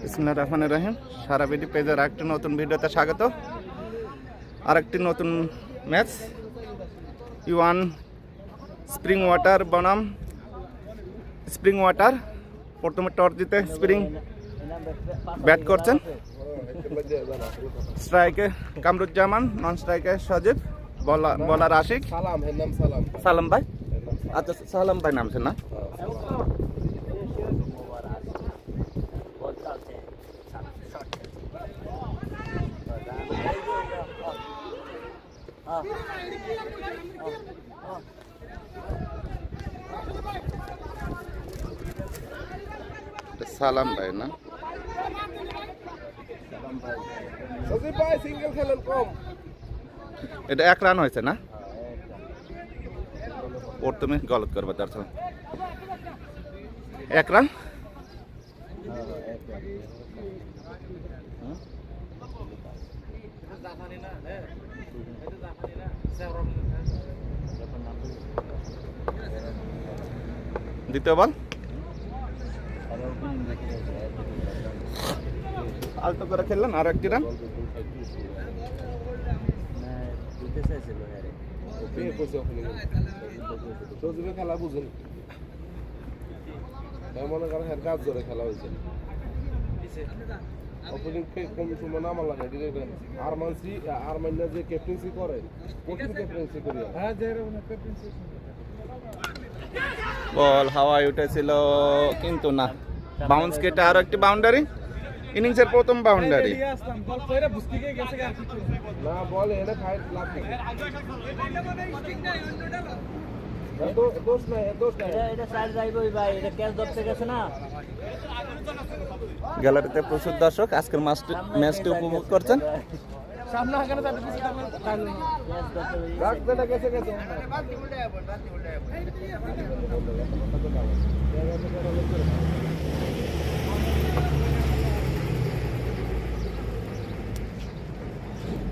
বিসমিল্লাহির রহমানির রহিম। সারা বিডি পেজের আরেকটি নতুন ভিডিওতে স্বাগত। আরেকটি নতুন ম্যাচ ইউয়ান স্প্রিং ওয়াটার বনাম স্প্রিং ওয়াটার। প্রথমে টস জিতে স্প্রিং ব্যাট করছেন। স্ট্রাইকে কামরুজ্জামান, নন স্ট্রাইকে সজীব, বলার আশিক। সালাম ভাই, আচ্ছা সালাম ভাই নামছেন না? সালাম ভাই না? এটা 1 রান হয়েছে না? ওর তুমি গলত করবে, দর্শক 1 রান। দ্বিতীয় বল আলতো করে খেললেন, আর একটি রান। খেলা বুঝুন, মনে করেন কাজ ধরে খেলা হয়েছে। ওপেনিং কম সময় নামা লাগে আরমানিয়া যে ক্যাপ্টেন্সি করে, কঠিন ক্যাপ্টেন্সি করি। বল হাওয়ায় উঠেছিল কিন্তু না, বাউন্স কেটে আরো একটি বাউন্ডারি। ইনিংসের প্রথম বাউন্ডারি। না বল এনে খাই লাভ নেই। গ্যালারিতে প্রচুর দর্শক আজকের ম্যাচটি উপভোগ করছেন।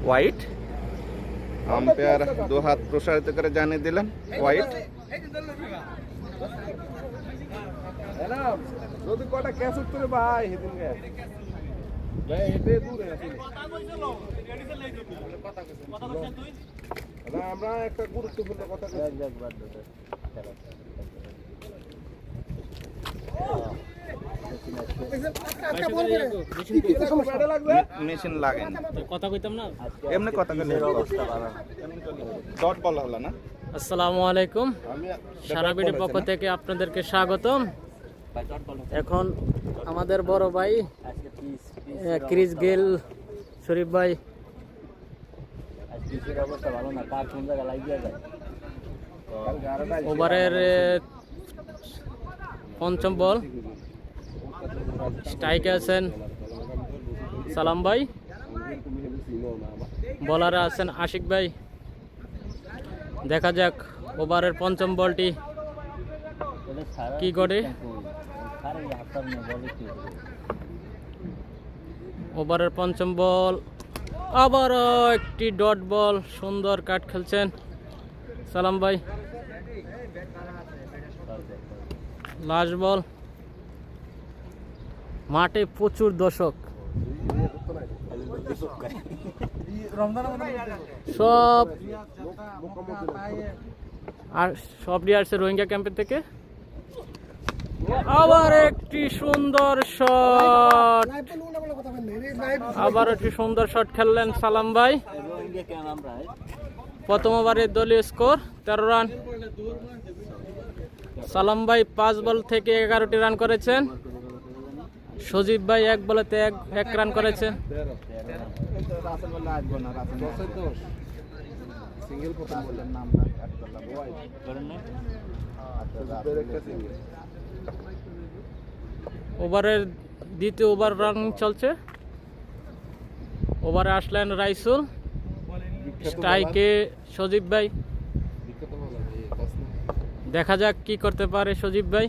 হোয়াইট। আম্পায়ার 2 হাত প্রসারিত করে জানিয়ে দিলেন হোয়াইট। যদি কটা ক্যাচ উঠতে ভাই হেদিন আমরা একটা গুরুত্বপূর্ণ কথা মেশিন লাগেন কথা কইতাম না, এমনি কথা কইলে ডট বল হলো না। আসসালামু আলাইকুম, সারা বিডির পক্ষ থেকে আপনাদেরকে স্বাগতম। এখন আমাদের বড় ভাই ক্রিস গেল শরীফ ভাই ওভারের 5ম বল। স্ট্রাইকে আছেন সালাম ভাই, বলারে আছেন আশিক ভাই। দেখা যাক ওভারের 5ম বলটি কি করে। ওভারের 5ম বল, আবারও একটি ডট বল। সুন্দর কাট খেলছেন সালাম ভাই। লাস্ট বল। মাঠে প্রচুর দর্শক, সব আসছে রোহিঙ্গা ক্যাম্পের থেকে। আবার একটি সুন্দর শট, আবার একটি সুন্দর শট খেললেন সালাম ভাই। প্রথম ওভারের দলীয় স্কোর 13 রান। সালাম ভাই 5 বল থেকে 11টি রান করেছেন। সজীব ভাই 1 বলেতে 1 রান করেছেন। ওভারের দ্বিতীয় ওভার রান চলছে। ওভারে আসলেন রাইসুল, স্ট্রাইকে সজীব ভাই। দেখা যাক কি করতে পারে সজীব ভাই।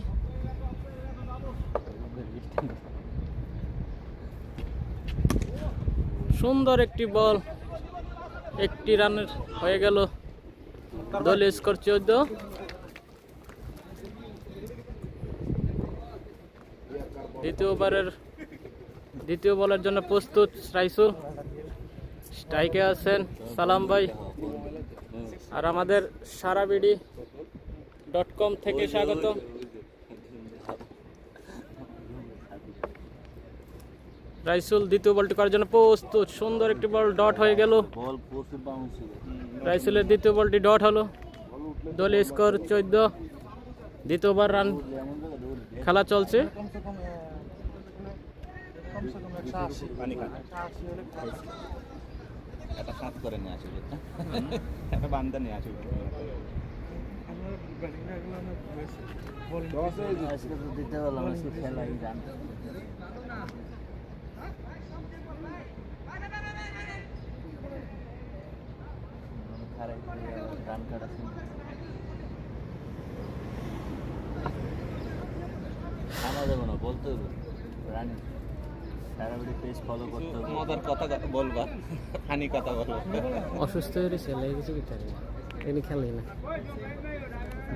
সুন্দর একটি বল, একটি রানের হয়ে গেল। দলীয় স্কোর 14। দ্বিতীয় ওভারের দ্বিতীয় বলের জন্য প্রস্তুত রাইসুল। স্ট্রাইকে আছেন সালাম ভাই। আর আমাদের সারাবিডি.com থেকে স্বাগত। রাইসুল দ্বিতীয় বলটি করার জন্য প্রস্তুত। সুন্দর একটি বল ডট হয়ে গেল। রাইসুলের দ্বিতীয় বলটি ডট হলো। দলীয় স্কোর 14। দ্বিতীয়বার রান খেলা চলছে। বলতে রানি সারাবিডি পেজ ফলো করতে হবে। মজার কথা বলবা, ফানি কথা বলবা। অসুস্থ হয়ে রয়েছে, লেগে গেছে কি তার এনে খেলে না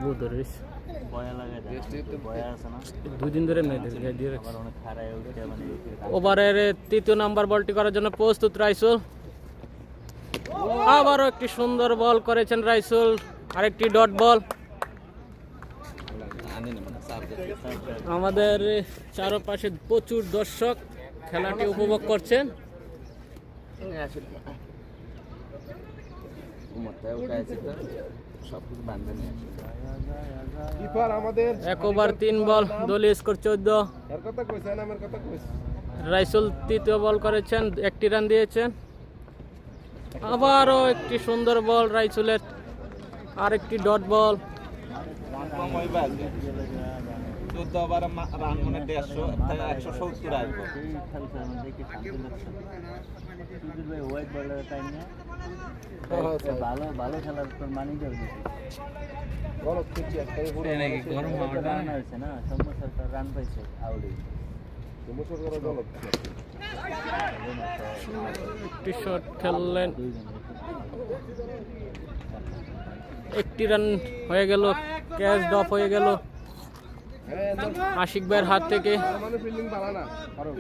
বুধ ধরে রয়েছে। বয়া লাগে, বয়া আছে না, 2 দিন ধরে মেয়েদের গায়ে দিয়ে রাখছে। আমার অনেক খারাপ উঠে মানে ওভারের তৃতীয় নাম্বার বলটি করার জন্য প্রস্তুত রাইসুল। আবারও একটি সুন্দর বল করেছেন রাইসুল। আরেকটি ডট বল। আমাদের চারপাশে প্রচুর দর্শক খেলাটি উপভোগ করছেন। কিপার আমাদের 1 ওভার 3 বল, দলীয় স্কোর 14। এর কথা কইছেন, আমার কথা কইছেন। রাইসুল তৃতীয় বল করেছেন, 1টি রান দিয়েছেন। আবারও একটি সুন্দর বল রাইসুলের। আরেকটি ডট বল। 14 ওভার রান মানে 170 আসবে। ভালো ভালো খেলার তোর মানি যাবে। গলত কিছু একটাই পুরো গরম রান হয়েছে না, সম্মত সরকার রান পাইছে আউট। মুসর করা গলত। একটি শট খেললেন, 1টি রান হয়ে গেল। ক্যাচ ড্রপ হয়ে গেল আশিক ভাইয়ের হাত থেকে। মানে ফিল্ডিং ভালো না, কারণ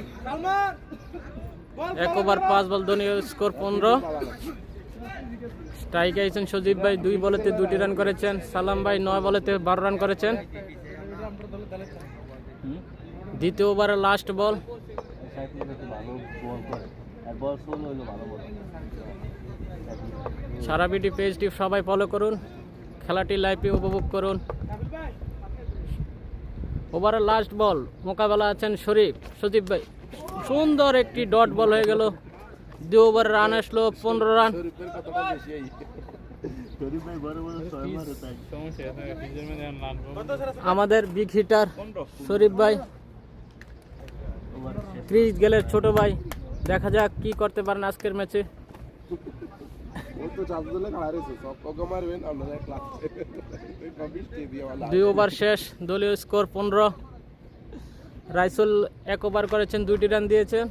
1 ওভার 5 বল, দলীয় স্কোর 15। স্ট্রাইকে আছেন সজীব ভাই, 2 বলেতে 2টি রান করেছেন। সালাম ভাই 9 বলেতে 12 রান করেছেন। দ্বিতীয় ওভারের লাস্ট বল। সারাবিডি পেজটি সবাই ফলো করুন, খেলাটি লাইভে উপভোগ করুন। ওভারের লাস্ট বল, মোকাবেলা আছেন শরীফ সজীব ভাই। সুন্দর একটি ডট বল হয়ে গেল। 2 ওভারে রান আসলো 15 রান। শরীফের কথাটা বেশি এই। আমাদের বিগ হিটার শরীফ ভাই, ক্রিস গেলের ছোট ভাই। দেখা যাক কি করতে পারেন আজকের ম্যাচে। ও তো চাপ দিলে হারেছে, সব ককে মারবেন আপনারা ক্লাস। 2 ওভার শেষ, দলীয় স্কোর 15। রাইসুল 1 ওভার করেছেন, 2টি রান দিয়েছেন।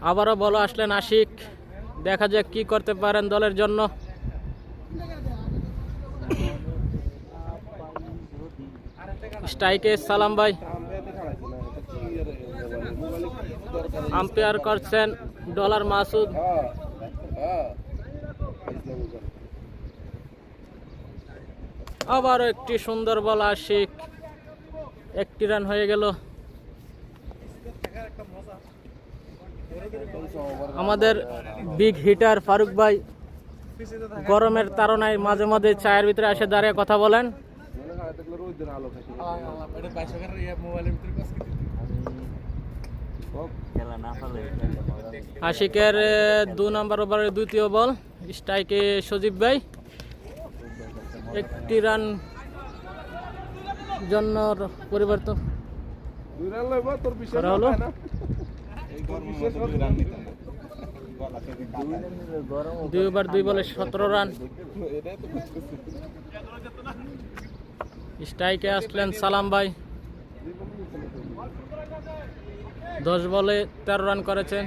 আবারও বল আসলেন আশিক। দেখা যাক কি করতে পারেন দলের জন্য। স্ট্রাইকে সালাম ভাই। আম্পায়ার করছেন ডলার মাসুদ। আবারও একটি সুন্দর বল আশিক। 1টি রান হয়ে গেল। আমাদের বিগ হিটার ফারুক ভাই গরমের তাড়নায় মাঝে মাঝে চায়ের ভিতরে এসে দাঁড়িয়ে কথা বলেন। আশিকের 2 নম্বর ওভারের দ্বিতীয় বল। স্ট্রাইকে সজীব ভাই। 1টি রান জন্য পরিবর্তন করা হলো। 2 ওভার 2 বলে 17 রান। স্ট্রাইকে আসলেন সালাম ভাই। 10 বলে 13 রান করেছেন।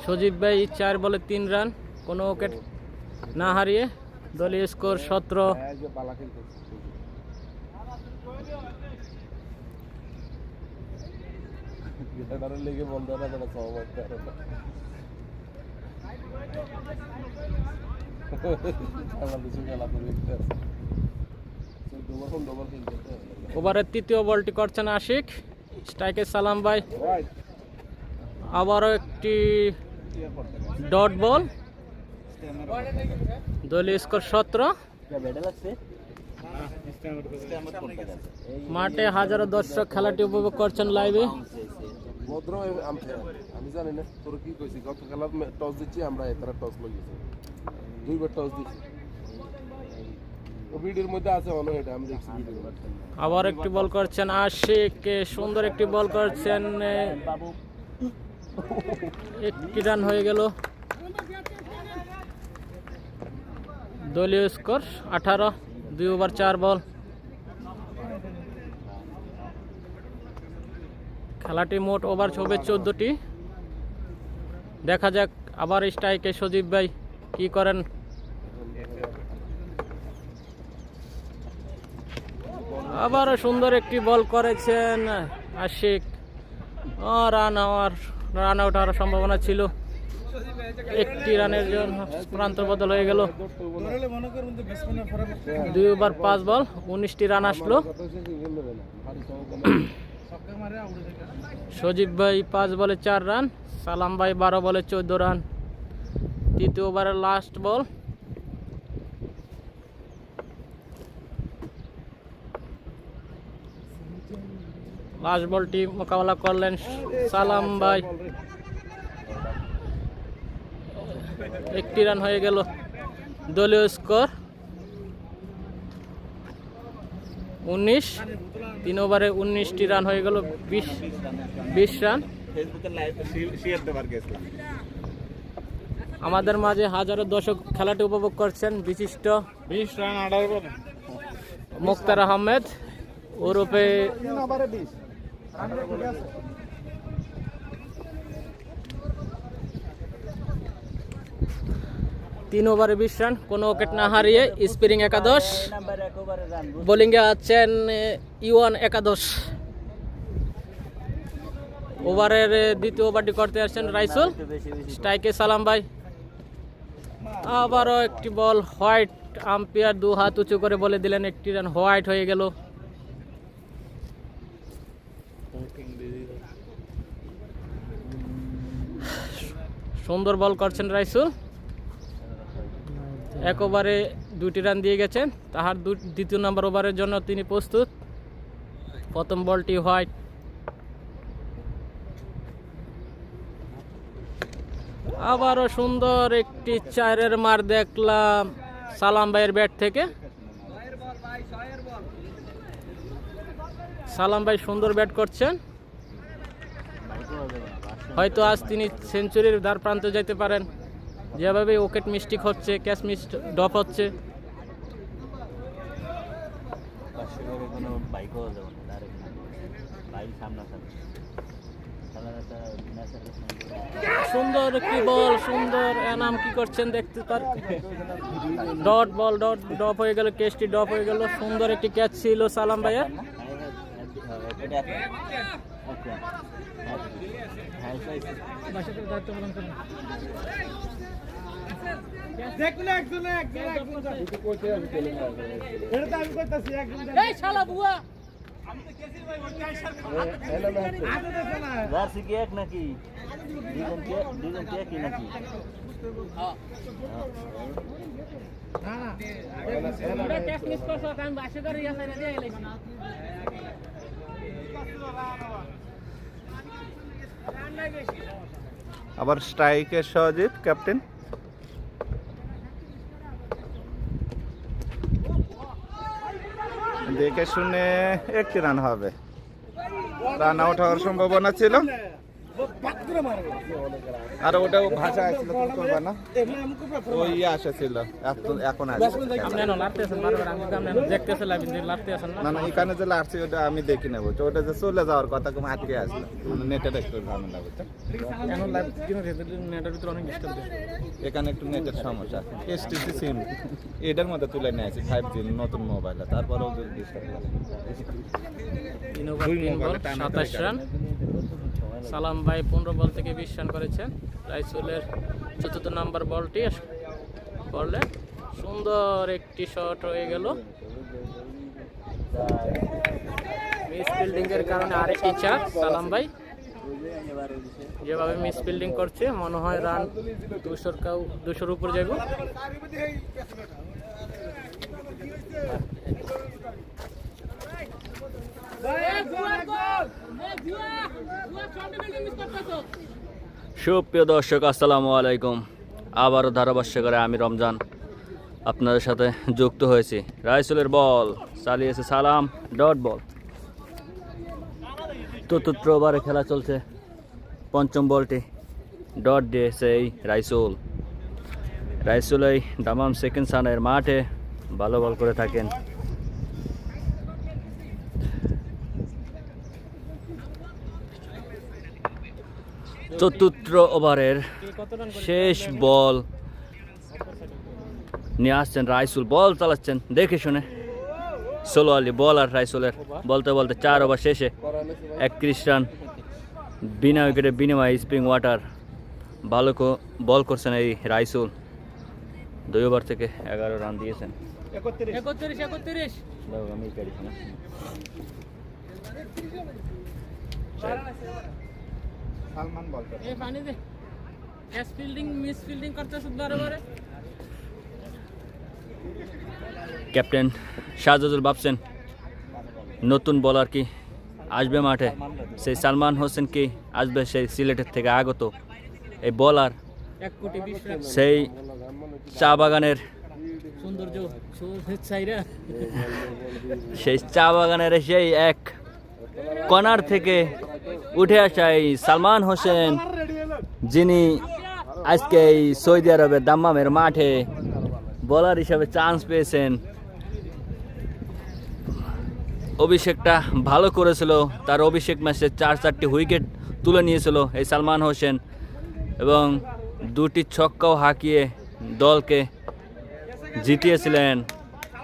সজীব ভাই 4 বলে 3 রান, কোনো উইকেট না হারিয়ে। দলীয় স্কোর 17। এটার লেগে বন্ধ না যেন সহমত বাংলাদেশে খেলা করে দেখতে আছে ডবল খেলতে ওভারের তৃতীয় বলটি করছেন আশিক, স্ট্রাইকে সালাম ভাই। রাইট আবারও একটি ডট বল, দলীয় স্কোর 17। মাঠে হাজারো দর্শক খেলাটি উপভোগ করছেন লাইভে। ভদ্র আমি জানি না তোর কি কইছি, গত খেলার টস দিচ্ছি আমরা, এতারা টস লাগিয়েছি, 2বার টস দিচ্ছি, ভিডিওর মধ্যে আছে মনে হয়, এটা আমি দেখছি ভিডিও। আবার একটি বল করছেন আশিক, সুন্দর একটি বল করছেন, একটি রান হয়ে গেল। দলীয় স্কোর 18, 2 ওভার 4 বল। খেলাটি মোট ওভার হবে 14টি। দেখা যাক আবার স্ট্রাইকে সজীব ভাই কি করেন। আবারও সুন্দর একটি বল করেছেন আশিক, রান আউট হওয়ার সম্ভাবনা ছিল, একটি রানের জন্য প্রান্ত বদল হয়ে গেল। 2 ওভার 5 বল, 19টি রান আসলো। সজীব ভাই 5 বলে 4 রান, সালাম ভাই 12 বলে 14 রান। তৃতীয় ওভারের লাস্ট বল, লাস্ট বলটি মোকাবেলা করলেন সালাম ভাই, একটি রান হয়ে গেল। দলীয় স্কোর 19, 3 ওভারে 19টি রান হয়ে গেল, 20 রান। আমাদের মাঝে হাজারো দর্শক খেলাটি উপভোগ করছেন। বিশিষ্ট 20 রান 18 বল মুক্তার আহমেদ ওরফে 3 ওভারে 20 রান, কোনো উইকেট না হারিয়ে স্পিরিং একাদশ। বোলিংয়ে আছেন ইউয়ান একাদশ। ওভারের দ্বিতীয় ওভারটি করতে আসছেন রাইসুল, স্ট্রাইকে সালাম ভাই। আবারও একটি বল হোয়াইট, আম্পায়ার 2 হাত উঁচু করে বলে দিলেন একটি রান হোয়াইট হয়ে গেল। সুন্দর বল করছেন রাইসুল, 1 ওভারে 2টি রান দিয়ে গেছেন। তাহার দ্বিতীয় নম্বর ওভারের জন্য তিনি প্রস্তুত। প্রথম বলটি হোয়াইট। আবারও সুন্দর একটি 4-এর মার দেখলাম সালাম ভাইয়ের ব্যাট থেকে। সালাম ভাই সুন্দর ব্যাট করছেন, হয়তো আজ তিনি সেঞ্চুরির দ্বার প্রান্তে যেতে পারেন, যেভাবে উইকেট মিস্টেক হচ্ছে, ক্যাচ মিস ড্রপ হচ্ছে। সুন্দর একটি বল, সুন্দর এনাম কি করছেন দেখতে পার। ডট বল, ড্রপ হয়ে গেল, ক্যাচটি ড্রপ হয়ে গেল। সুন্দর একটি ক্যাচ ছিল সালাম ভাইয়ের। নাকি আবার স্ট্রাইকের সহজিৎ ক্যাপ্টেন। দেখে শুনে একটি রান হবে, রান আউট হওয়ার সম্ভাবনা ছিল। আর ওটাও ভাষা আসছিল, তুমি করবা না, ওই আসছিল এখন আসছে না না, এখানে যে লাড়ছি ওটা আমি দেখি নেবো, ওটা যে চলে যাওয়ার কথা তুমি আটকে আসলো, নেটের একটু ঝামেলা বুঝছো, এখানে একটু নেটের সমস্যা। এসটিসি সিম এটার মধ্যে তুলে নিয়ে আসি 5G নতুন মোবাইলে, তারপরেও যদি 27 রান। সালাম ভাই 15 বল থেকে 20 রান করেছেন। রাইসুলের 4র্থ নাম্বার বলটি করলেন, সুন্দর একটি শট হয়ে গেল। মিস ফিল্ডিং এর কারণে আরেকটি চার। সালাম ভাই যেভাবে মিস ফিল্ডিং করছে মনে হয় রান 200 উপর যাবে। সুপ্রিয় দর্শক, আসসালামু আলাইকুম। আবারও ধারাভাষ্যকারে আমি রমজান আপনাদের সাথে যুক্ত হয়েছি। রাইসুলের বল চালিয়েছে সালাম, ডট বল। ৪র্থ ওভারে খেলা চলছে, ৫ম বলটি ডট দিয়েছে এই রাইসুল। রাইসুল এই দামাম সেকেন্ড সানের মাঠে ভালো বল করে থাকেন। চতুর্থ ওভারের শেষ বল নিয়ে আসছেন রাইসুল, বল চালাচ্ছেন দেখে শুনে। 16 আলি বল আর রাইসুলের বলতে বলতে 4 ওভার শেষে 31 রান বিনা উইকেটের বিনিময়ে স্প্রিং ওয়াটার ভালো বল করছেন এই রাইসুল। 2 ওভার থেকে 11 রান দিয়েছেন। 31 সালমান বল করে। এই পানি দে, এস ফিল্ডিং মিস ফিল্ডিং করতেছ বারে। ক্যাপ্টেন শাহজাদুল ভাবছেন নতুন বলার কি আসবে মাঠে, সেই সালমান হোসেন কি আসবে সেই সিলেটের থেকে আগত এই বলার। 1 কোটি 20 লাখ সেই চা বাগানের সৌন্দর্য চাইরা সেই চা বাগানের সেই এক কর্নার থেকে উঠে আসা এই সালমান হোসেন, যিনি আজকে এই সৌদি আরবের দাম্মামের মাঠে বোলার হিসাবে চান্স পেয়েছেন। অভিষেকটা ভালো করেছিল, তার অভিষেক ম্যাচে 4-4টি উইকেট তুলে নিয়েছিল এই সালমান হোসেন এবং 2টি ছক্কাও হাঁকিয়ে দলকে জিতিয়েছিলেন।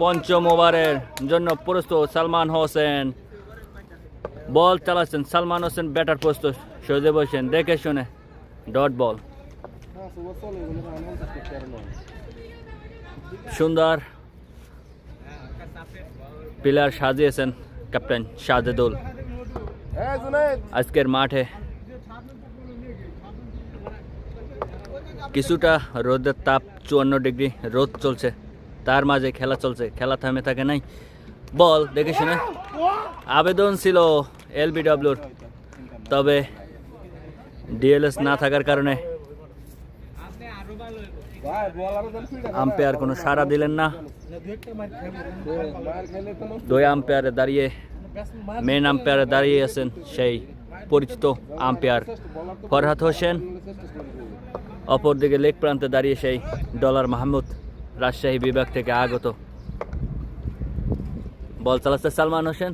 5ম ওভারের জন্য প্রস্তুত সালমান হোসেন, বল চালাচ্ছেন সালমান হোসেন, ব্যাটার প্রস্তুত সজীব হোসেন দেখে শুনে, ডট বল। সুন্দর প্লেয়ার সাজিয়েছেন ক্যাপ্টেন শাহজাদুল আজকের মাঠে। কিছুটা রোদের তাপ, 54 ডিগ্রি রোদ চলছে, তার মাঝে খেলা চলছে, খেলা থামে থাকে নাই। বল দেখে শুনে, আবেদন ছিল এলবিডব্লিউর, তবে ডিএলএস না থাকার কারণে আম্পায়ার কোনো সাড়া দিলেন না। 2 আম্পায়ারে দাঁড়িয়ে, মেন আম্পায়ারে দাঁড়িয়ে আছেন সেই পরিচিত আম্পায়ার ফরহাদ হোসেন, অপরদিকে লেগ প্রান্তে দাঁড়িয়ে সেই ডলার মাহমুদ, রাজশাহী বিভাগ থেকে আগত। বল চালাচ্ছে সালমান হোসেন,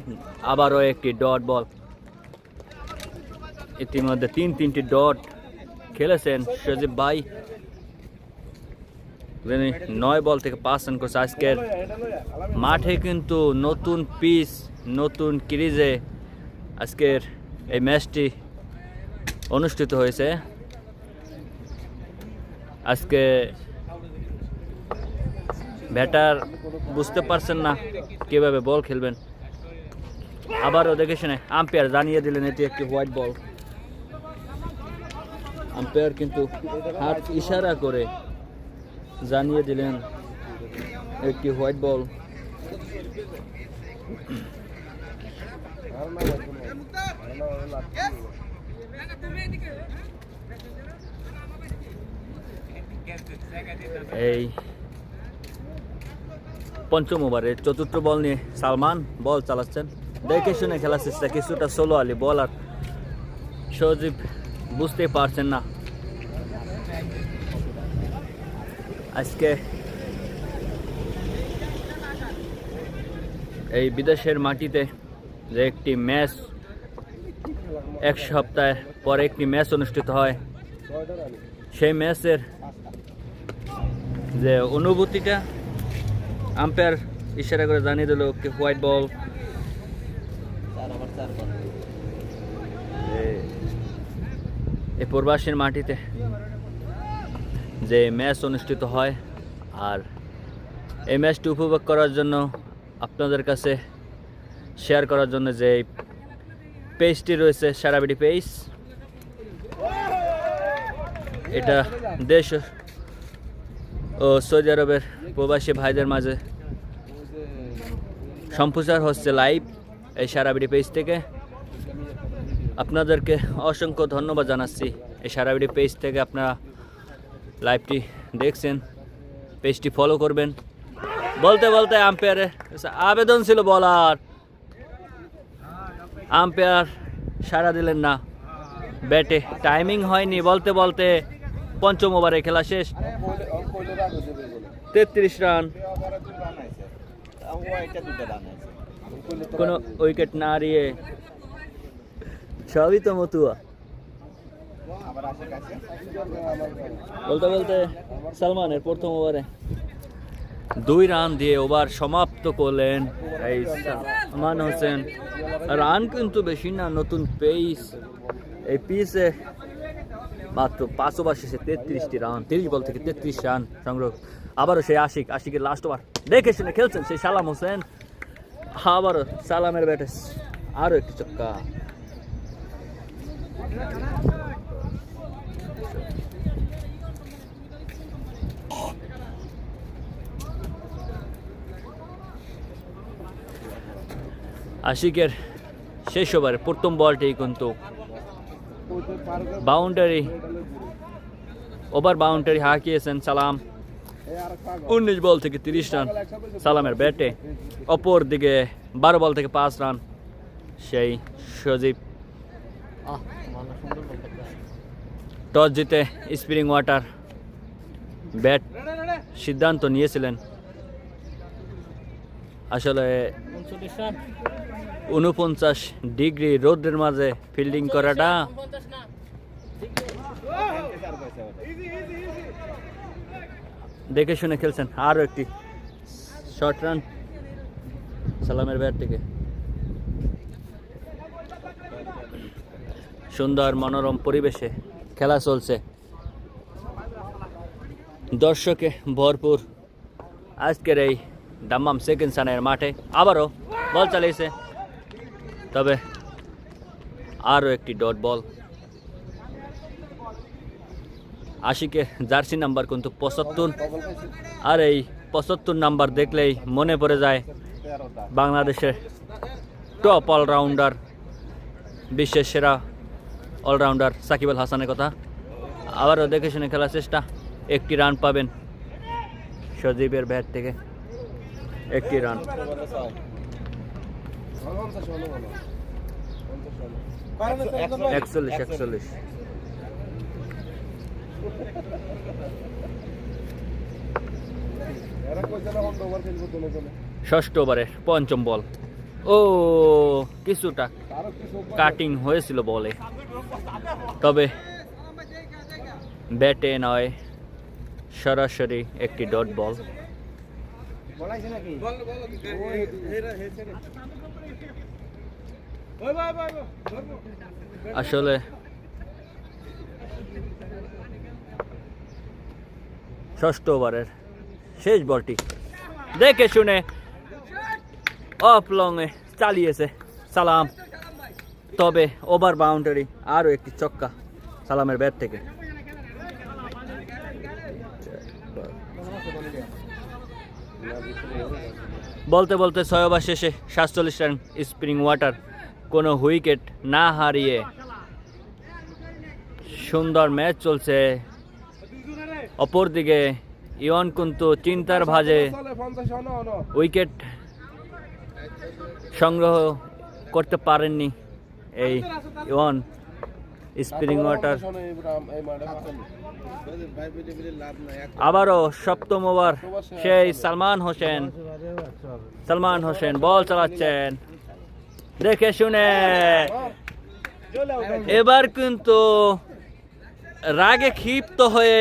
আবারও একটি ডট বল। ইতিমধ্যে 3টি ডট খেলেছেন সজীব ভাই, 9 বল থেকে 5 রান করছে। আজকের মাঠে কিন্তু নতুন পিচ, নতুন ক্রিজে আজকের এই ম্যাচটি অনুষ্ঠিত হয়েছে। আজকে ব্যাটার বুঝতে পারছেন না কিভাবে বল খেলবেন। আবারও দেখে শুনে আম্পায়ার জানিয়ে দিলেন এটি একটি হোয়াইট বল। আম্পায়ার কিন্তু হাত ইশারা করে জানিয়ে দিলেন একটি হোয়াইট বল। এই 5ম ওভারে 4র্থ বল নিয়ে সালমান বল চালাচ্ছেন, দেখে শুনে খেলার চেষ্টা। কিছুটা 16 আলি বল আর সজীব বুঝতেই পারছেন না। আজকে এই বিদেশের মাটিতে যে একটি ম্যাচ, 1 সপ্তাহ পর একটি ম্যাচ অনুষ্ঠিত হয়, সেই ম্যাচের যে অনুভূতিটা আম্পায়ার ইশারা করে জানিয়ে দিল কি হোয়াইট বল। এই প্রবাসীর মাটিতে যে ম্যাচ অনুষ্ঠিত হয়, আর এই ম্যাচটি উপভোগ করার জন্য আপনাদের কাছে শেয়ার করার জন্য যে পেজটি রয়েছে সারাবিডি পেজ, এটা দেশ ও সৌদি আরবের প্রবাসী ভাইদের মাঝে সম্প্রচার হচ্ছে লাইভ এই সারাবিডি পেজ থেকে। আপনাদেরকে অসংখ্য ধন্যবাদ জানাচ্ছি। এই সারাবিডি পেজ থেকে আপনারা লাইভটি দেখছেন, পেজটি ফলো করবেন। বলতে বলতে আম্পায়ারের আবেদন ছিল বলার, আম্পায়ার সাড়া দিলেন না ব্যাটে, টাইমিং হয়নি। বলতে বলতে পঞ্চম ওভারে খেলা শেষ, 33 রান, কোনো উইকেট না হারিয়ে। সবই তো মতুয়া। বলতে বলতে সালমানের প্রথম ওভারে 2 রান দিয়ে ওভার সমাপ্ত করলেন এই সালমান হোসেন। রান কিন্তু বেশি না, নতুন পেস। এই পিচে মাত্র 5 ওভার শেষে 33টি রান, 30 বল থেকে 33 রান সংগ্রহ। আবারও সেই আশিকের লাস্ট ওভার দেখে শুনে খেলছেন সেই সালাম হোসেন। আবারও সালামের ব্যাটে আরও একটি ছক্কা। আশিকের শেষ ওভারে প্রথম বলটি কিন্তু বাউন্ডারি, ওভার বাউন্ডারি হাঁকিয়েছেন সালাম। 19 বল থেকে 30 রান সালামের ব্যাটে। অপর দিকে 12 বল থেকে 5 রান সেই সজীব। টস জিতে স্প্রিং ওয়াটার ব্যাট সিদ্ধান্ত নিয়েছিলেন। আসলে 49 ডিগ্রি রোদের মাঝে ফিল্ডিং করাটা দেখে শুনে খেলছেন। আরও একটি শর্ট রান সালামের ব্যাট থেকে। সুন্দর মনোরম পরিবেশে খেলা চলছে, দর্শকে ভরপুর আজকের এই দাম্মাম সেকেন্ড সানের মাঠে। আবারও বল চালিয়েছে, তবে আরও একটি ডট বল। আশিকের জার্সি নাম্বার কিন্তু 75, আর এই 75 নাম্বার দেখলেই মনে পড়ে যায় বাংলাদেশের টপ অলরাউন্ডার, বিশ্বের সেরা অলরাউন্ডার সাকিব আল হাসানের কথা। আবারও দেখে শুনে খেলার চেষ্টা, একটি রান পাবেন সজীবের ব্যাট থেকে, একটি রান। একচল্লিশ। ষষ্ঠ ওভারে পঞ্চম বল। ও কিছুটা কাটিং হয়েছিল বলে, তবে ব্যাটে নয়, সরাসরি একটি ডট বল। আসলে ষষ্ঠ ওভারের শেষ বলটি দেখে শুনে অফ লংয়ে চালিয়েছে সালাম, তবে ওভার বাউন্ডারি, আরও একটি ছক্কা সালামের ব্যাট থেকে। বলতে বলতে 6 ওভার শেষে 47 রান স্প্রিং ওয়াটার, কোনো উইকেট না হারিয়ে সুন্দর ম্যাচ চলছে। অপরদিকে ইয়ন কিন্তু চিন্তার ভাঁজে উইকেট সংগ্রহ করতে পারেননি এই ইয়ন। স্প্রিং ওয়াটার আবারও সপ্তম ওভার সেই সালমান হোসেন বল চালাচ্ছেন দেখে শুনে। এবার কিন্তু রাগে ক্ষিপ্ত হয়ে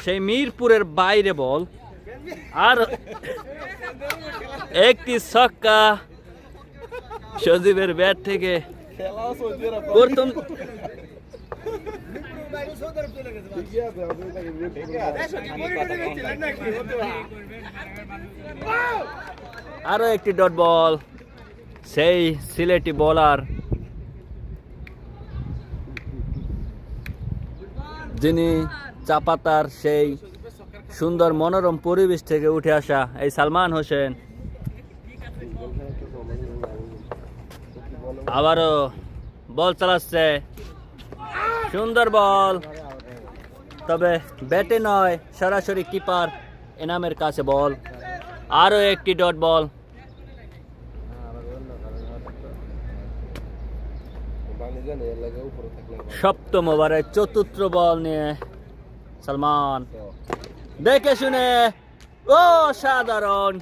সেই মিরপুরের বাইরে বল, আর একটি ছক্কা সজীবের ব্যাট থেকে। ঠিকই আছে, আমাদের এটাকে আরো একটি ডট বল, সেই সিলেটি বলার যিনি চাপাতার সেই সুন্দর মনোরম পরিবেশ থেকে উঠে আসা এই সালমান হোসেন আবারও বল চালাচ্ছে, সুন্দর বল, তবে ব্যাটে নয়, সরাসরি কিপার এনামের কাছে বল। আরও একটি ডট বল, সপ্তম ওভারের চতুর্থ বল নিয়ে সালমান দেখে শুনে অসাধারণ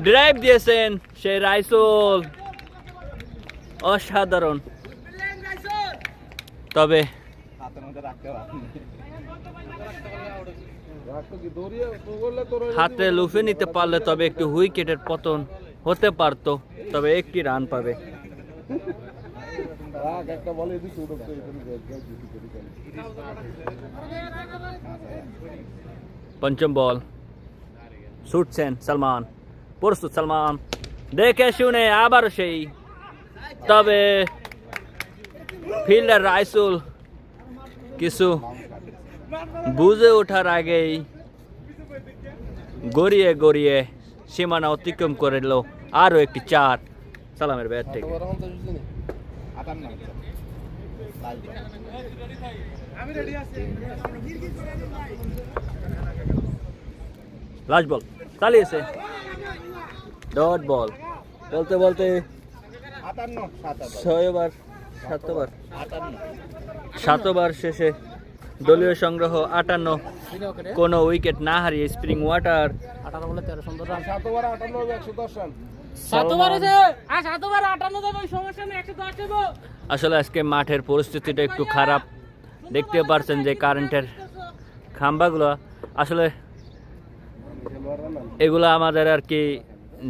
ড্রাইভ দিয়েছেন সেই রাইসুল, অসাধারণ। তবে হাতে লুফে নিতে পারলে তবে একটু উইকেটের পতন হতে পারত, তবে একটি রান পাবে। পঞ্চম বল, ছুটছেন সালমান, প্রস্তুত সালমান, দেখে শুনে আবার সেই, তবে ফিল্ডার রাইসুল কিছু বুঝে ওঠার আগেই গড়িয়ে গড়িয়ে সীমানা অতিক্রম করে এলো। আরও একটি চার সালামের ব্যাট থেকে। লাস্ট বল চালিয়েছে, ডট বল, বলতে বলতে 7 ওভার শেষে দলীয় সংগ্রহ 58, কোনো উইকেট না হারিয়ে স্প্রিং ওয়াটার 18 বলে 13 সুন্দর রান। 7 over 58 110 run. আসলে আজকে মাঠের পরিস্থিতিটা একটু খারাপ, দেখতে পারছেন যে কারেন্টের খাম্বাগুলো, আসলে এগুলো আমাদের আর কি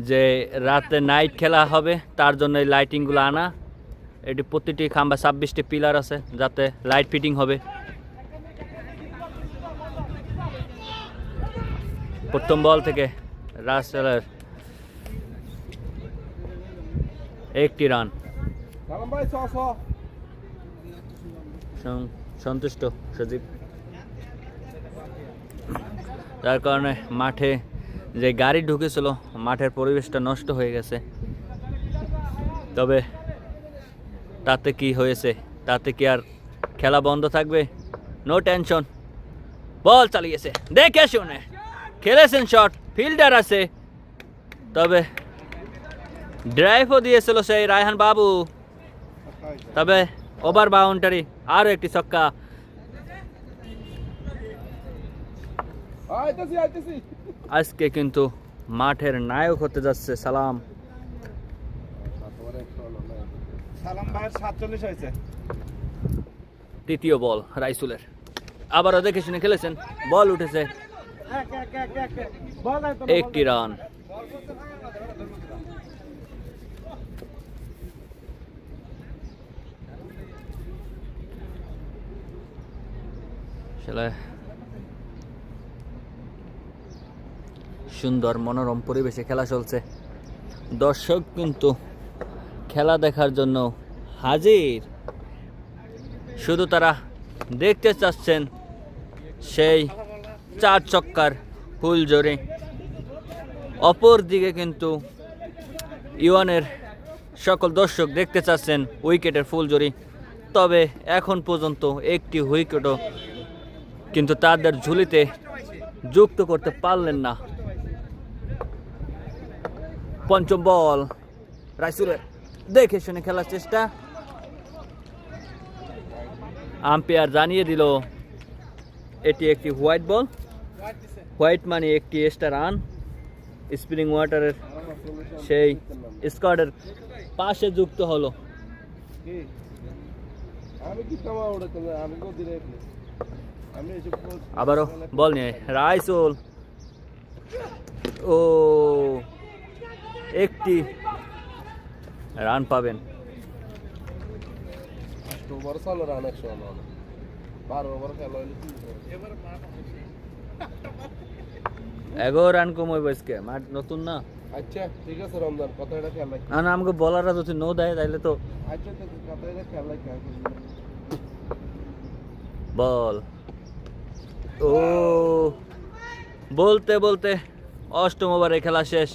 যে রাতে নাইট খেলা হবে তার জন্য এই লাইটিংগুলো আনা। এটি প্রতিটি খাম্বা 26টি পিলার আছে যাতে লাইট ফিটিং হবে। প্রথম বল থেকে রাসেলের একটি রান, সন্তুষ্ট সজীব, যার কারণে মাঠে যে গাড়ি ঢুকেছিল মাঠের পরিবেশটা নষ্ট হয়ে গেছে। তবে তাতে কি হয়েছে, তাতে কি আর খেলা বন্ধ থাকবে? নো টেনশন, বল চালিয়েছে, দেখে শুনে খেলেছেন, শট, ফিল্ডার আছে, তবে ড্রাইভও দিয়েছিল সেই রায়হান বাবু, তবে ওভার বাউন্ডারি, আরও একটি ছক্কা। আজকে কিন্তু মাঠের নায়ক হতে যাচ্ছে সালাম। তৃতীয় বল রাইসুলের, আবারও দেখে শুনে খেলেছেন, বল উঠেছে, একটি রান। সুন্দর মনোরম পরিবেশে খেলা চলছে, দর্শক কিন্তু খেলা দেখার জন্য হাজির, শুধু তারা দেখতে চাচ্ছেন সেই 4 ছক্কার ফুলঝড়ি। অপর দিকে কিন্তু ইউয়ানের সকল দর্শক দেখতে চাচ্ছেন উইকেটের ফুলঝড়ি, তবে এখন পর্যন্ত একটি উইকেটও কিন্তু তাদের ঝুলিতে যুক্ত করতে পারলেন না। পঞ্চম বল রাইসুলের, দেখে শুনে খেলার চেষ্টা, আম্পায়ার জানিয়ে দিল এটি একটি হোয়াইট বল, হোয়াইট মানে একটি এক্সট্রা রান। স্প্রিং ওয়াটারের সেই স্কোয়াডের পাশে যুক্ত হলো। আবারও বল নিয়ে রাইসুল, ও একটি রান পাবেন। 12 ওভার খেলা হইলে 11 রান কম হইব আজকে, মাঠ নতুন না। আচ্ছা ঠিক আছে রমজান, কথা এটা খেয়াল রাখ। না আমাকে বলাররা যদি নো দেয় তাইলে তো আচ্ছা তো কথা এটা খেয়াল রাখ। বল। ও বলতে বলতে অষ্টম ওভারে খেলা শেষ।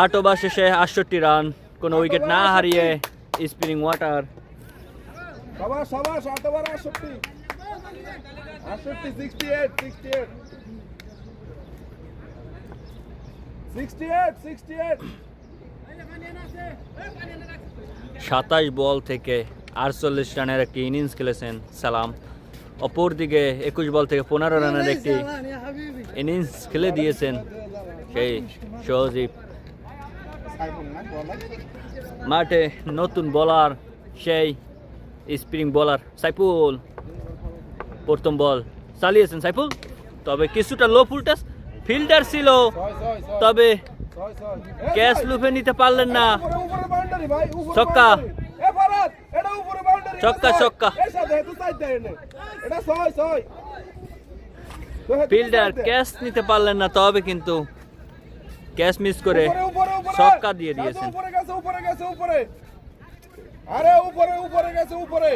8 ওভার শেষে 68 রান, কোনো উইকেট না হারিয়ে স্পিনিং ওয়াটার। সবাস সবাস 8 ওভার 68 68 68 68 68 27 বল থেকে 48 রানের একটি ইনিংস খেলেছেন সালাম। অপরদিকে 21 বল থেকে 15 রানের একটি ইনিংস খেলে দিয়েছেন সেই সজীব। মাঠে নতুন বোলার সেই স্পিনিং বোলার সাইফুল। প্রথম বল চালিয়েছেন সাইফুল, তবে কিছুটা লো ফুলটাস ফিল্ডার ছিল, তবে ক্যাচ লুফে নিতে পারলেন না। ছক্কা ছক্কা ছক্কা, ফিল্ডার ক্যাচ নিতে পারলেন না, তবে কিন্তু ক্যাচ মিস করে ছক্কা দিয়ে দিয়েছেন। আরে উপরে উপরে গেছে উপরে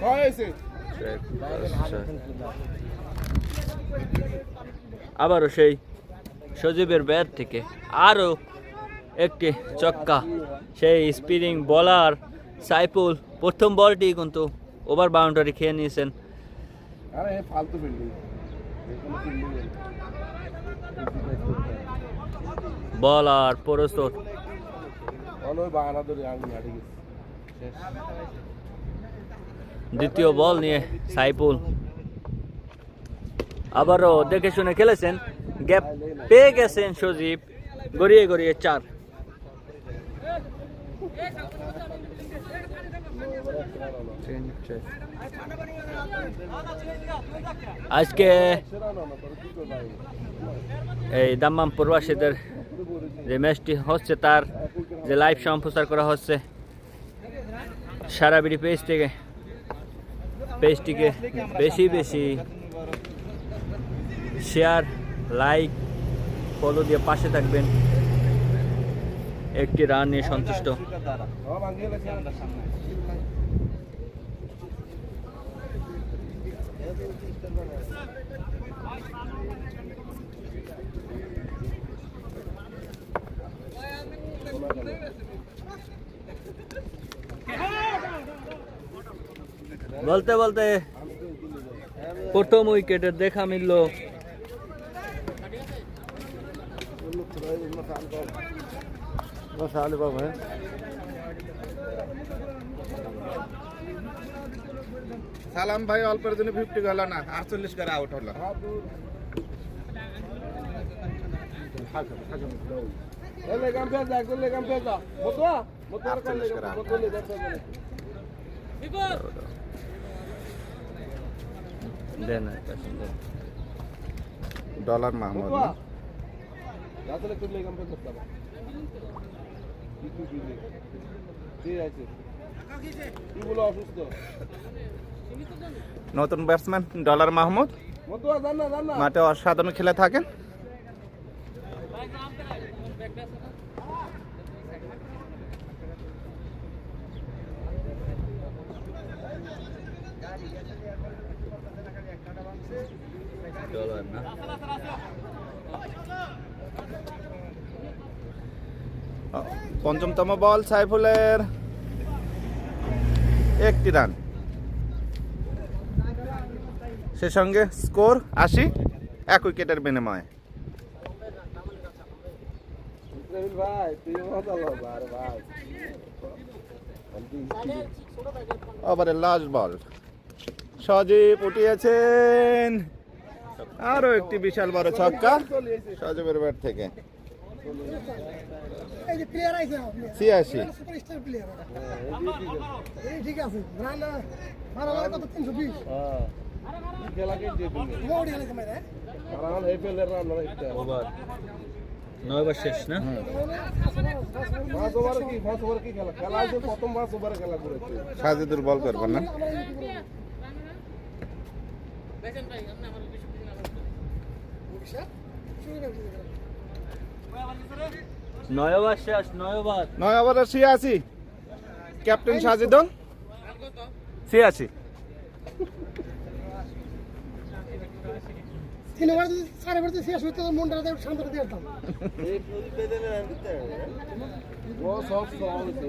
হয়েছে। আবারও সেই সজীবের ব্যাট থেকে আরো একটি ছক্কা সেই স্পিনিং বোলার সাইফুল। প্রথম বলটি কিন্তু ওভার বাউন্ডারি খেয়ে নিয়েছেন। আরে ফালতু ফিল্ডিং, বলার প্রস্তুত, ওই বাহানা ধরে আমি হারিয়ে গেছি। দ্বিতীয় বল নিয়ে সাইফুল আবারও দেখে শুনে খেলেছেন, গ্যাপ পেয়ে গেছেন সজীব, গড়িয়ে গড়িয়ে 4। আজকে এই দাম্মাম প্রবাসীদের যে ম্যাচটি হচ্ছে তার যে লাইভ সম্প্রচার করা হচ্ছে সারা বিডি পেজটিকে বেশি বেশি শেয়ার, লাইক, ফলো দিয়ে পাশে থাকবেন। একটি রান নিয়ে সন্তুষ্ট। বলতে বলতে প্রথম উইকেটের দেখা মিলল। সালাম ভাই অল্পের জন্য 50 গেল না, 48 করে আউট হলো। ডলার মাহমুদ নতুন ব্যাটসম্যান ডলার মাহমুদ মাঠে অসাধারণ খেলে থাকেন। পঞ্চমতম বল সাইফুলের, একটি রান, সে সঙ্গে স্কোর 80, 1 উইকেটের বিনিময়ে। ওভারের লাস্ট বল সজীব উঠিয়েছেন, আরো একটি বিশাল বড় ছক্কা সজীবের ব্যাট থেকে। 86 খেলাকে 9 ওভার শেষ না? পাঁচ ওভারে কি খেলা খেলা হয়েছে প্রথম 5 ওভারে খেলা করেছে। সাজিদুর বল করবেন না? 9 ওভার শেষ, 9 ওভার। 9 ওভারে 86 ক্যাপ্টেন সাজিদুল 86। তিন ওভার সাড়ে বারোতে শেষ হইতে মনটা শান্ত করে দিতাম। ও সব সহজ হয়েছে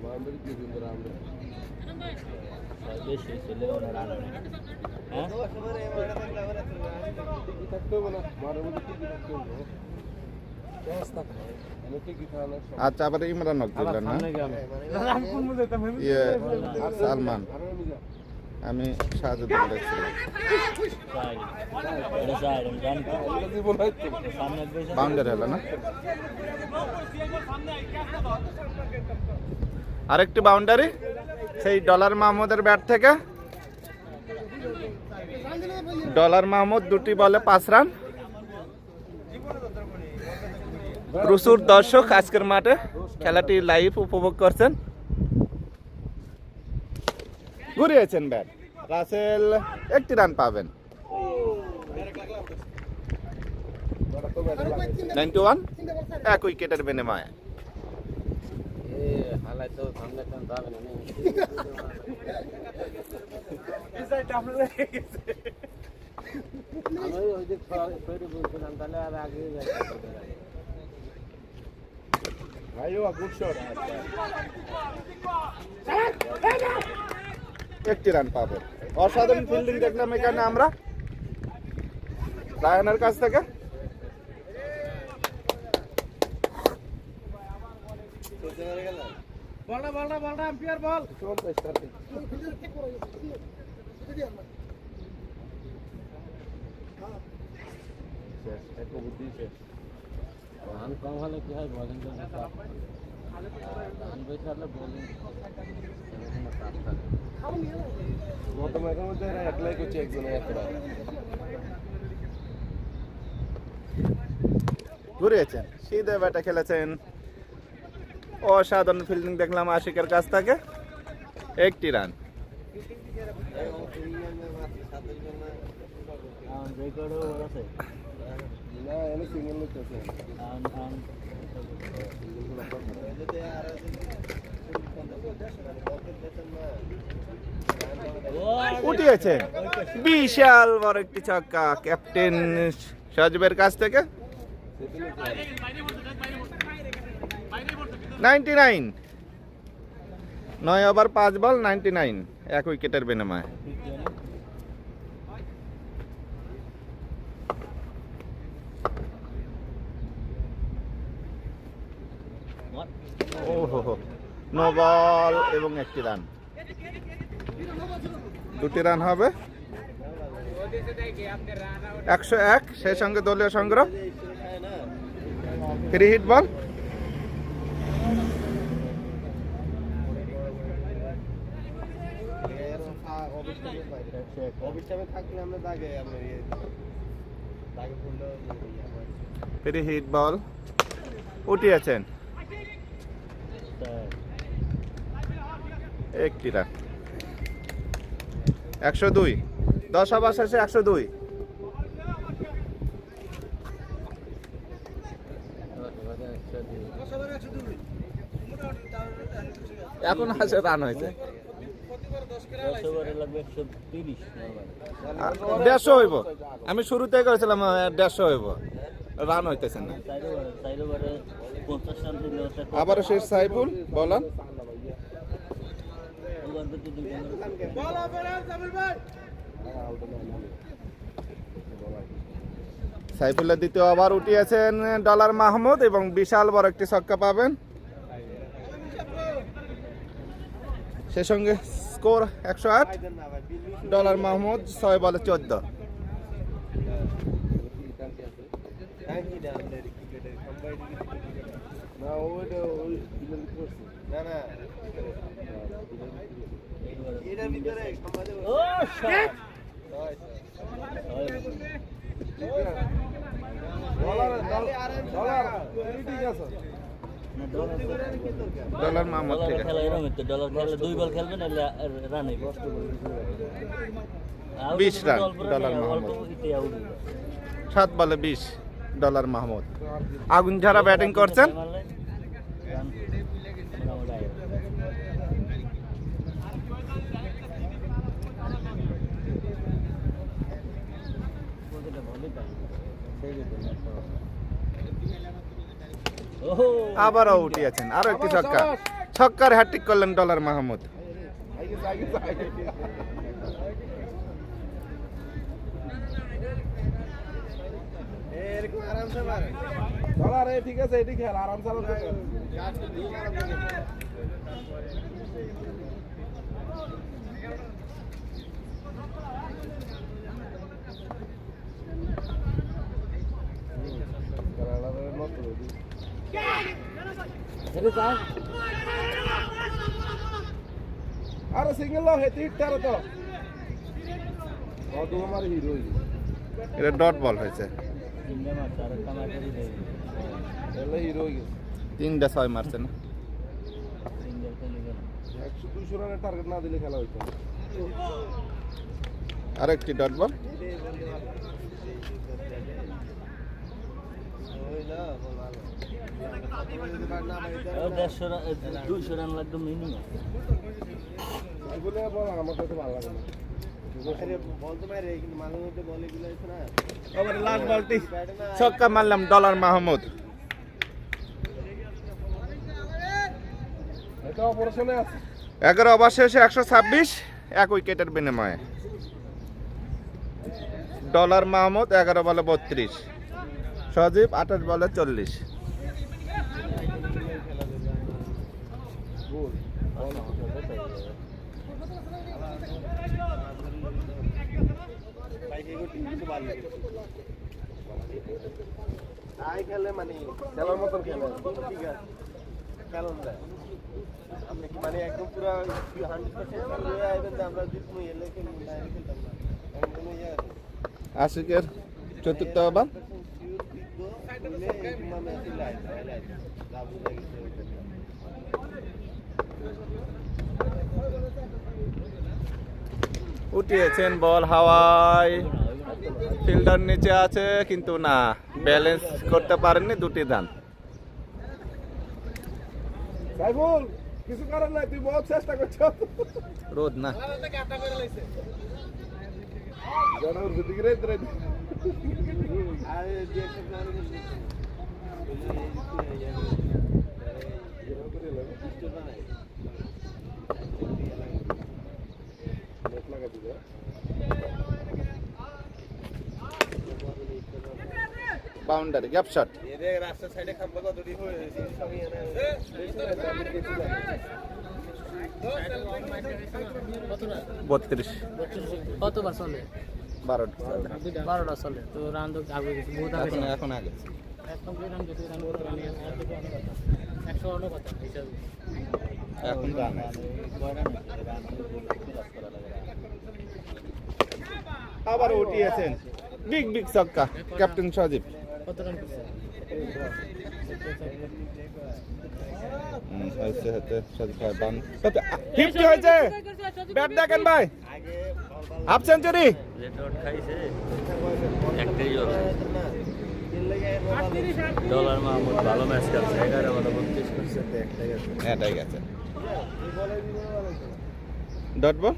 বাউন্ডারি দিয়ে দিন আমরা বেশি ছিল ওরা রান। হ্যাঁ কি থাকতে হবে না মারের মধ্যে কি থাকতে হবে অনেকে কি খাওয়ানো আচ্ছা, আবার ইমরান হক দিলেন না? ইয়ে সালমান, আমি সাজিদুল দেখছিলাম। জীবন হয়তো বাউন্ডারি হলো না? আরেকটি বাউন্ডারি সেই ডলার মাহমুদের ব্যাট থেকে। ডলার মাহমুদ 2টি বলে 5 রান। প্রচুর দর্শক আজকের মাঠে খেলাটি লাইভ উপভোগ করছেন। ঘুরিয়েছেন ব্যাট, রাসেল 1টি রান পাবেন। 91 1 উইকেটের বিনিময়ে। ভাইও গুড শট 1টি রান পাবেন। অসাধারণ ফিল্ডিং দেখলাম এখানে আমরা রায়ানের কাছ থেকে। বলটা এম্পিয়ার বল। রান কম হলে কি হয়, বোলিং করলে রান বেশি হলে বোলিং গত ম্যাচের মধ্যে এরা একলাই করছে একজনে একরা ঘুরিয়েছেন, সিধে ব্যাটে খেলেছেন। অসাধারণ ফিল্ডিং দেখলাম আশিকের কাছ থেকে। 1টি রান। না এনে সিঙ্গেল লিখতেছে উঠিয়েছেন বিশাল বড় একটি ছক্কা ক্যাপ্টেন সজীবের কাছ থেকে। 99 9 ওভার 5 বল 99 1 উইকেটের বিনিময়ে। ওহো, নো বল এবং 1টি রান। 2টি রান হবে। 101 সেই সঙ্গে দলীয় সংগ্রহ। ফ্রি হিট বল। ফ্রি হিট বল উঠিয়েছেন। 1টি রান। 102 10 ওভার শেষে 102। এখন আছে রান হয়েছে 150 হইব। আমি শুরুতে করেছিলাম 150 হইব, রান হইতেছে না। আবারও শেষ সাইফুল বলেন। সাইফুলের দ্বিতীয় ওভার উঠিয়েছেন ডলার মাহমুদ এবং বিশাল বড় একটি ছক্কা পাবেন। সে সঙ্গে স্কোর 108। ডলার মাহমুদ 6 বলে 14। না ওইটা ওই দিলেন করছে না না এটার ভিতরে সম্বাদে ও শট ঠিক আছে ডলার মাহমুদ ডলার থেকে খেলা এরকম তো ডলার খেলে 2 বল খেলবে না রান হইবে 20 রান ডলার মাহমুদ 7 বলে 20 ডলার মাহমুদ আগুন ঝাড়া ব্যাটিং করছেন আবারও উঠিয়েছেন আরো একটি ছক্কা ছক্কার হ্যাট্রিক করলেন ডলার মাহমুদ ঠিক আছে এটি খেল আরাম চালাতে আরে সিঙ্গেল লো হেতে হিটটারে তো কত আমার হিরো এটা ডট বল হয়েছে এলে হিরো হয়ে গেছে 3টা 6 মারছে না 100-200 রানের টার্গেট না দিলে খেলা হইতো আর একটি ডট বল দেড়শো রান 200 রান লাগবে মিনিমাম এগুলো বল আমার কাছে ভালো লাগে না লাস্ট বলটি ছক্কা মারলাম ডলার মাহমুদ এটা অপারেশনে আছে 11 ওভার শেষে 126 এক উইকেটের বিনিময়ে ডলার মাহমুদ 11 বলে 32 সজীব 28 বলে 40 খেলে মানে খেলার মতন খেলে ঠিক আছে খেলুন দেয় আপনি কি মানে একদম পুরো 100% হয়ে আইবেন যে আমরা জিতবো এলে খেলবো না খেলতাম না একদম ইয়ে আছে আশিকের চতুর্থ ওভার উঠিয়েছেন বল হাওয়ায় ফিল্ডার নিচে আছে কিন্তু না ব্যালেন্স করতে পারেননি দুটি রান সাইফুল কিছু করার নাই তুই বহুত চেষ্টা করছ রোদ না জানার দিকে রে রে আরে যে বাউন্ডারি গ্যাপ শট এর রাস্তার সাইডে খাম্বা কত দি হয়ে সবই এনে 32 কতবার চলে 12টা চলে তো রান তো আগে গেছে বহুত আগে এখন এখন আগে একদম রান যেতে রান করতে রান 100 রানের কথা হিসাবে এখন রান আবার উঠিয়েছেন বিগ বিগ ছক্কা ক্যাপ্টেন সজীব কত রান করছে হয়েছে হতে সজীব ভাই বান 50 হয়েছে ব্যাট দেখেন ভাই হাফ সেঞ্চুরি রেড খাইছে একটাই জল ডলার মাহমুদ ভালো ম্যাচ খেলছে 11 বলে 32 করছে এটাই গেছে ডট বল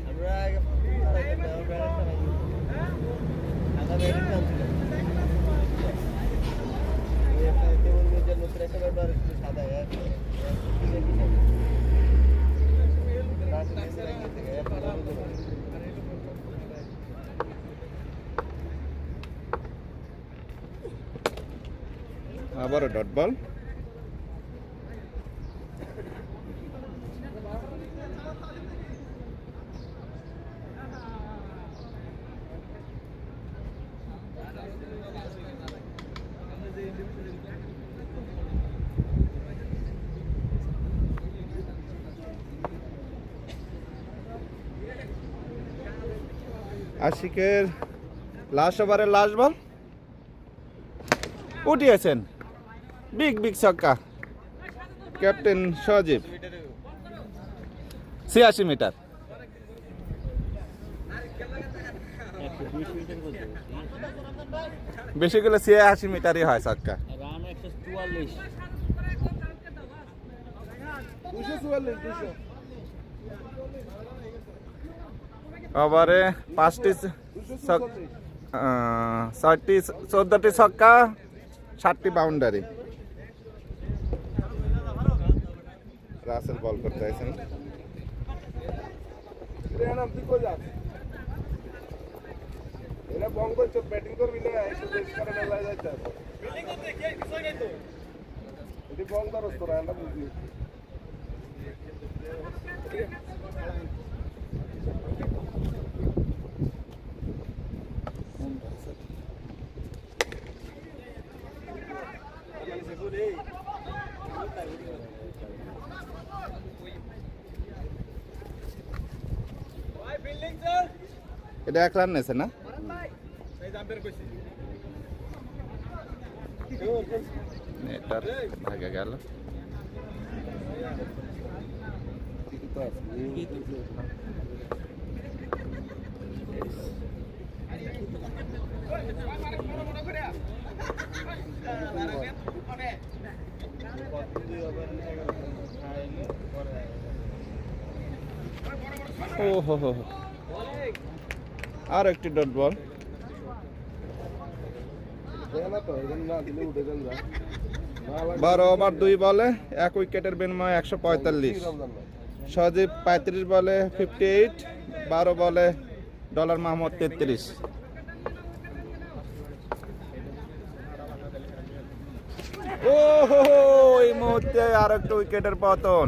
আবারও ডট বল আশিকের লাস্ট ওভারের লাস্ট বল উঠিয়েছেন বিগ বিগ ছক্কা ক্যাপ্টেন সজীব 86 মিটার। বেশি গেলে 86 মিটারই হয় ছক্কা। রান 144। 244 ওভারে 14টি ছক্কা 7টি বাউন্ডারি। রাসেল বল করতে আছেন। এরা বঙ্গ ব্যাটিং করবি না একটু বেশ করে মেলায় যাইতে এটি বল ধরস তোরা আমরা বুঝি এটা 1 রান নেছে না? নেটার ভাগে গেল। ও হো হো, আর একটি ডট বল। না তো এখানে না দিলে উঠে যান যা 12 ওভার 2 বলে 1 উইকেটের বিনিময়ে 145। সজীব 35 বলে 58, 12 বলে ডলার মাহমুদ 33। ও হো হো, এই মুহূর্তে আর একটা উইকেটের পতন।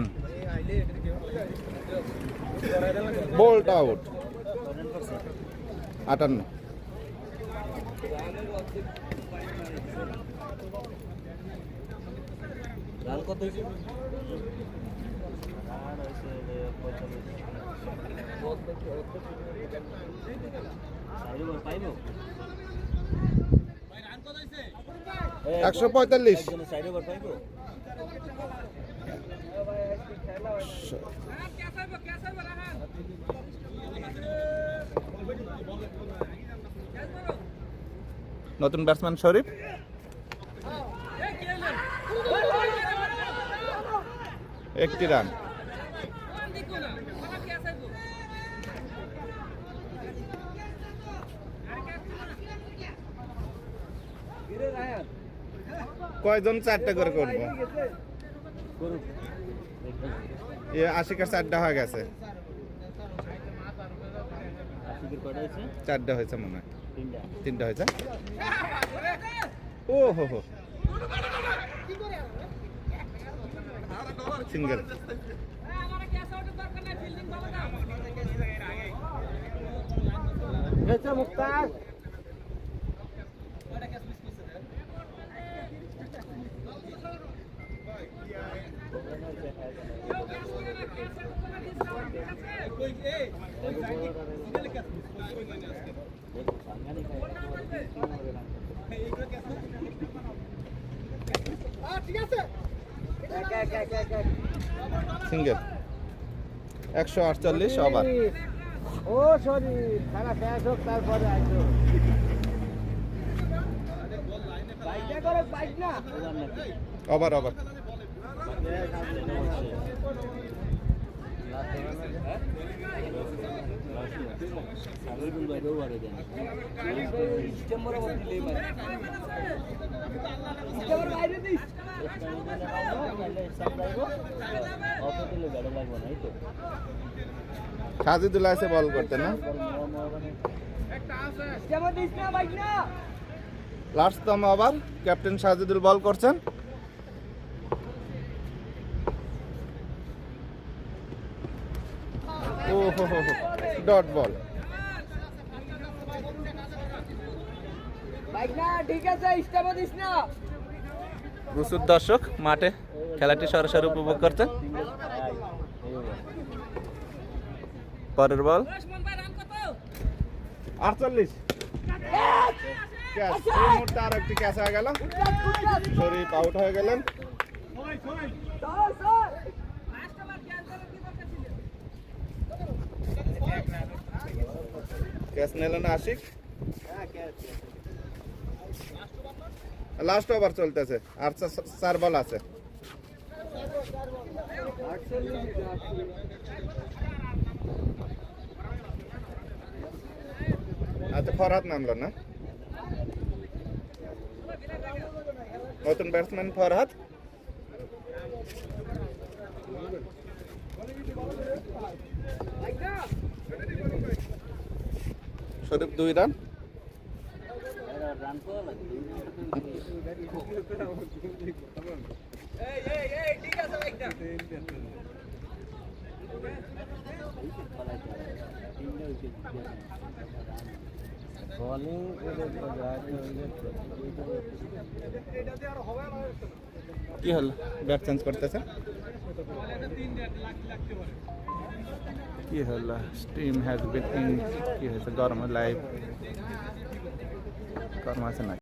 Bolt out 58। রান কত হয়েছে? পাইব 145। সাইড ওভার পাইব। নতুন ব্যাটসম্যান শরীফ। একটি রান। কয়জন 4টা করে করবো? এ আশিকের 4টা হয়ে গেছে। 4টা হয়েছে মনে হয়। 3টা হয়েছে। ও হো হো, সিঙ্গেল। মুক্তার সিঙ্গেল 148 ওভার। ও সরি খেলা শেষ হোক তারপরে আসো বাইকটা করে বাইক না ওভার ওভার। সাজিদুল্লাহ এসে বল করতে না? লাস্টতম ওভার, ক্যাপ্টেন সাজিদুল বল করছেন। ও হো হো, ডট বল। প্রচুর দর্শক মাঠে খেলাটি সরাসরি উপভোগ করছেন। পরের বল 48। ক্যাচ এই মুহূর্তে আর একটি ক্যাচ হয়ে গেল, শরীফ আউট হয়ে গেলেন। ক্যাচ নিলেন আশিক। লাস্ট ওভার চলতেছে, আর 4 বল আছে। আচ্ছা, ফরহাদ নামলো না, নতুন ব্যাটসম্যান ফরহাদ। শরীফ 2 রান। কি হল, ব্যাট চেঞ্জ করতেছে কি হল? স্টিম হ্যাজ বিন ইন, কি হয়েছে? গরম লাইভ গরম আছে না?